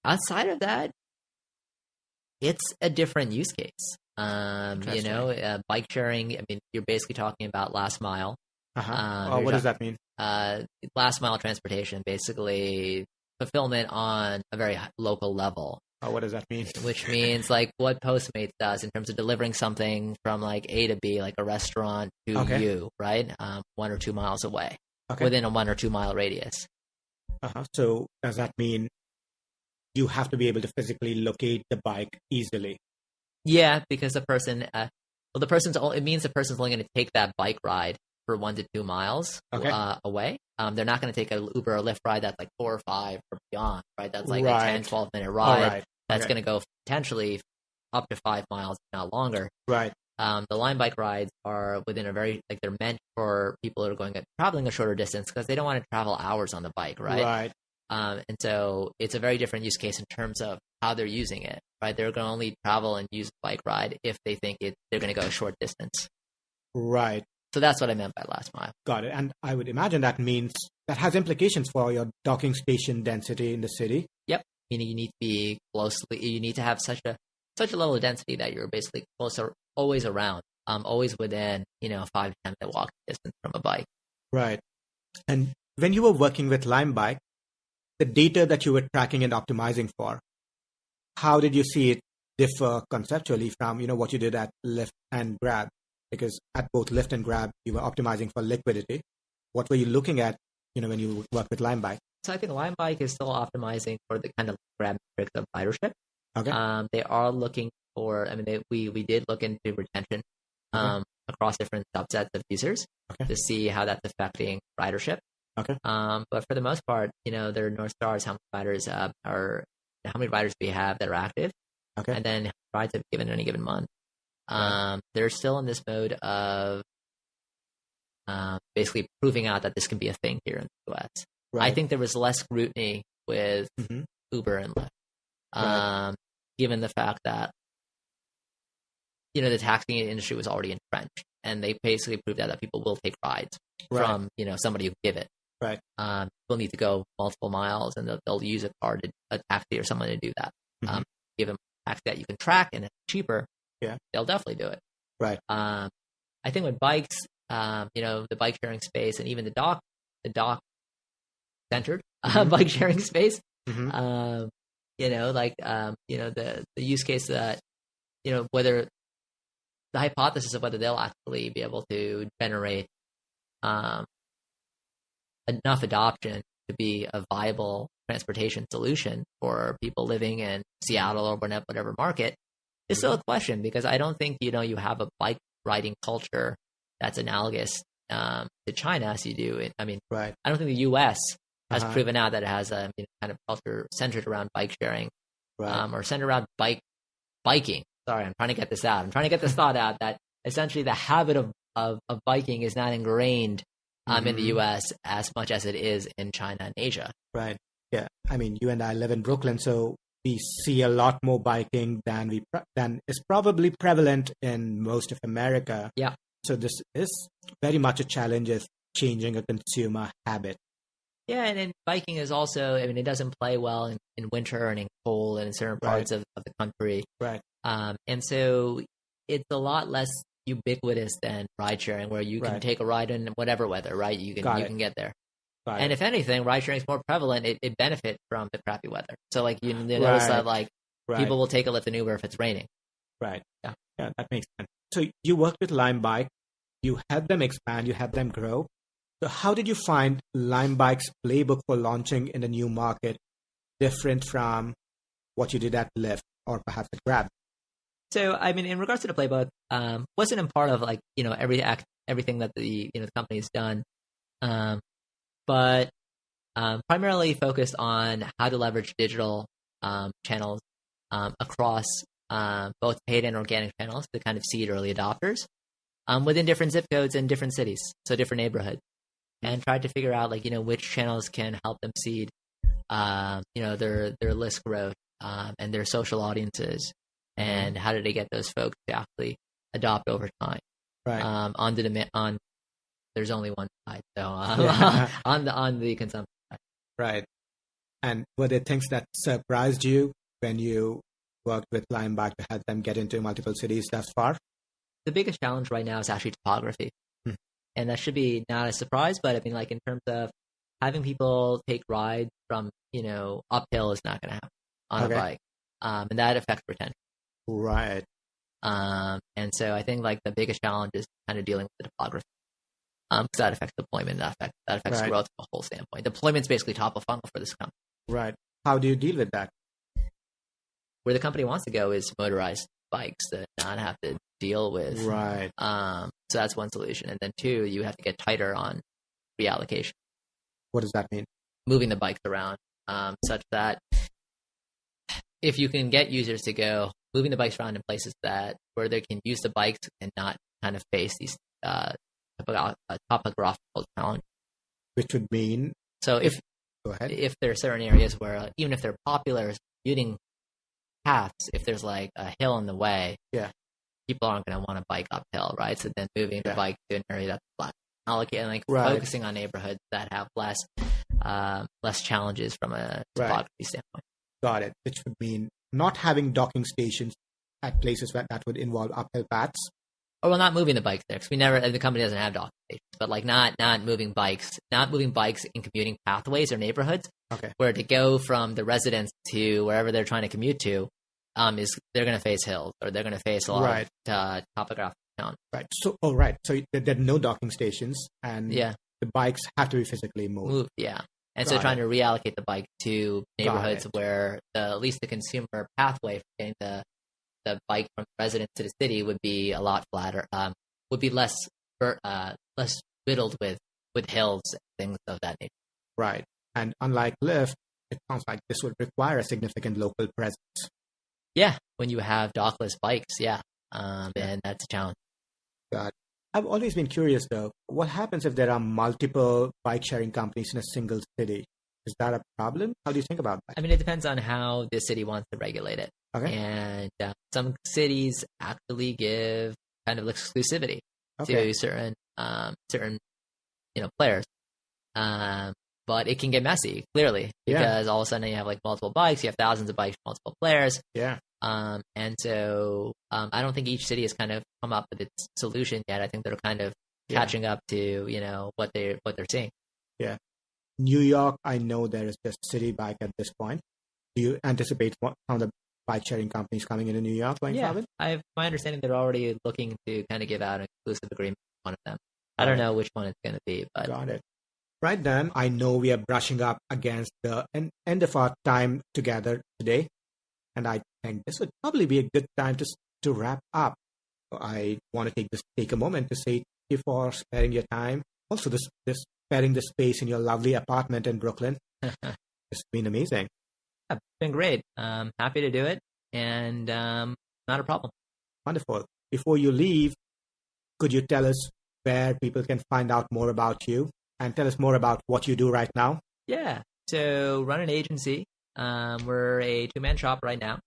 Outside of that, it's a different use case. Bike sharing. I mean, you're basically talking about last mile. What does that mean? Last mile transportation, basically fulfillment on a very local level. What does that mean? Which means like what Postmates does in terms of delivering something from like A to B, like a restaurant to you, right? 1 or 2 miles away, within a 1 or 2 mile radius. So does that mean you have to be able to physically locate the bike easily? Yeah, because it means the person's only going to take that bike ride for 1 to 2 miles away. They're not going to take an Uber or Lyft ride that's like 4 or 5 or beyond, right? That's like a 10, 12-minute ride. That's going to go potentially up to 5 miles, if not longer. Right. The LimeBike rides are within they're meant for people who are traveling a shorter distance because they don't want to travel hours on the bike, right? Right. And so it's a very different use case in terms of how they're using it, right? They're going to only travel and use a bike ride if they think they're going to go a short distance. Right. So that's what I meant by last mile. Got it. And I would imagine that has implications for your docking station density in the city. Yep. Meaning you need to have such a level of density that you're basically always around, always within, 5 to 10 minute walking distance from a bike. Right. And when you were working with LimeBike, the data that you were tracking and optimizing for, how did you see it differ conceptually from, what you did at Lyft and Grab? Because at both Lyft and Grab, you were optimizing for liquidity. What were you looking at, when you worked with LimeBike? So I think LimeBike is still optimizing for the kind of Grab metrics of ridership. Okay. They are looking for, we did look into retention across different subsets of users to see how that's affecting ridership. Okay. But for the most part, their North Star is how many riders we have that are active. Okay. And then rides have given in any given month. They're still in this mode of basically proving out that this can be a thing here in the US. Right. I think there was less scrutiny with Uber and Lyft, given the fact that the taxi industry was already entrenched, and they basically proved out that people will take rides from somebody who can give it. Right. People need to go multiple miles, and they'll use a taxi or someone to do that. Give them a taxi that you can track and it's cheaper. Yeah, they'll definitely do it. Right. I think with bikes, the bike sharing space and even the dock centered bike sharing space, the use case that, whether the hypothesis of whether they'll actually be able to generate enough adoption to be a viable transportation solution for people living in Seattle or whatever market is still a question, because I don't think, you have a bike riding culture that's analogous to China as you do. I don't think the U.S. has proven out that it has a kind of culture centered around bike sharing, or centered around bike biking. Sorry, I'm trying to get this out. I'm trying to get this thought out that essentially the habit of biking is not ingrained in the US as much as it is in China and Asia. Right. Yeah. I mean, you and I live in Brooklyn, so we see a lot more biking than is probably prevalent in most of America. Yeah. So this is very much a challenge of changing a consumer habit. Yeah, and biking is also, I mean, it doesn't play well in winter and in cold and in certain parts of the country. Right. And so it's a lot less ubiquitous than ride sharing, where you can take a ride in whatever weather, right? You can get there. And if anything, ride sharing is more prevalent. It benefits from the crappy weather. So like you notice that like people will take a Lyft and Uber if it's raining. Right. Yeah. Yeah, that makes sense. So you worked with LimeBike, you helped them expand, you helped them grow. So how did you find LimeBike's playbook for launching in a new market different from what you did at Lyft or perhaps at Grab? So, I mean, in regards to the playbook, wasn't a part of like, everything that the company's done, but primarily focused on how to leverage digital channels across both paid and organic channels to kind of seed early adopters within different zip codes and different cities, so different neighborhoods, and tried to figure out like, which channels can help them seed, their list growth and their social audiences. And how did they get those folks to actually adopt over time? Right. There's only one side, so on the consumption side. Right. And were there things that surprised you when you worked with LimeBike to help them get into multiple cities thus far? The biggest challenge right now is actually topography, and that should be not a surprise. But I mean, like in terms of having people take rides from uphill is not going to happen on a bike, and that affects retention. Right. And so I think like the biggest challenge is kind of dealing with the topography, because that affects deployment, that affects growth from a whole standpoint. Deployment's basically top of funnel for this company. Right. How do you deal with that? Where the company wants to go is motorized bikes that not have to deal with. Right. So that's one solution. And then two, you have to get tighter on reallocation. What does that mean? Moving the bikes around, such that if you can get users to go, moving the bikes around in places where they can use the bikes and not kind of face these topographical challenges. Which would mean? So if there are certain areas where, even if they're popular as commuting paths, if there's like a hill in the way, people aren't going to want to bike uphill, right? So then moving the bike to an area that's flat, allocating, focusing on neighborhoods that have less challenges from a topography standpoint. Got it. Which would mean not having docking stations at places where that would involve uphill paths. Or well, not moving the bikes there, because the company doesn't have docking stations, but like not moving bikes in commuting pathways or neighborhoods. Okay. Where to go from the residence to wherever they're trying to commute to, they're going to face hills, or they're going to face a lot of topographical challenges. Right. So, So there are no docking stations, and the bikes have to be physically moved. And so trying to reallocate the bike to neighborhoods where at least the consumer pathway for getting the bike from the residence to the city would be a lot flatter, would be less riddled with hills and things of that nature. Right. And unlike Lyft, it sounds like this would require a significant local presence. Yeah, when you have dockless bikes, and that's a challenge. Got it. I've always been curious, though, what happens if there are multiple bike-sharing companies in a single city? Is that a problem? How do you think about that? I mean, it depends on how the city wants to regulate it. Okay. And some cities actually give kind of exclusivity to certain players. But it can get messy, clearly, because all of a sudden you have like multiple bikes, you have thousands of bikes, multiple players. Yeah. And so I don't think each city has kind of come up with its solution yet. I think they're kind of catching up to, what they're seeing. Yeah. New York, I know there is just City Bike at this point. Do you anticipate some of the bike sharing companies coming into New York going forward? My understanding they're already looking to kind of give out an exclusive agreement with one of them. I don't know which one it's going to be, but got it. Right, Dan, I know we are brushing up against the end of our time together today, and I think this would probably be a good time to wrap up. I want to take a moment to say thank you for sparing your time. Also, this sparing the space in your lovely apartment in Brooklyn. It's been amazing. It's been great. Happy to do it, and not a problem. Wonderful. Before you leave, could you tell us where people can find out more about you and tell us more about what you do right now? Yeah. So run an agency. We're a two-man shop right now.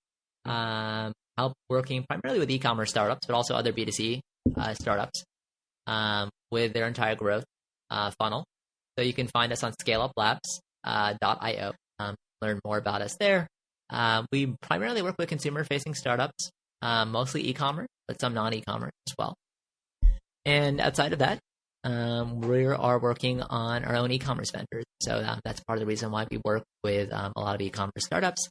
Help working primarily with e-commerce startups, but also other B2C startups with their entire growth funnel. So you can find us on scaleuplabs.io. Learn more about us there. We primarily work with consumer-facing startups, mostly e-commerce, but some non-e-commerce as well. And outside of that, we are working on our own e-commerce vendors. So that's part of the reason why we work with a lot of e-commerce startups,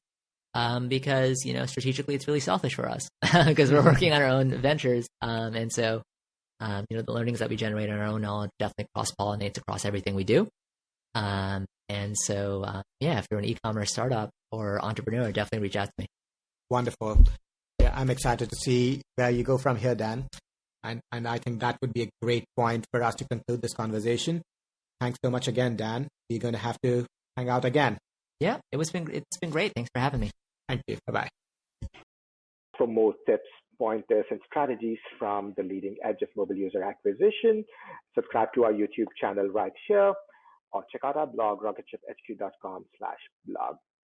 because strategically it's really selfish for us because we're working on our own ventures, and so the learnings that we generate on our own knowledge definitely cross-pollinates across everything we do. And so if you're an e-commerce startup or entrepreneur, definitely reach out to me. Wonderful. Yeah, I'm excited to see where you go from here, Dan. And I think that would be a great point for us to conclude this conversation. Thanks so much again, Dan. We're going to have to hang out again. Yeah, it's been great. Thanks for having me. Thank you. Bye-bye. For more tips, pointers, and strategies from the leading edge of mobile user acquisition, subscribe to our YouTube channel right here, or check out our blog, rocketship.hq.com/blog.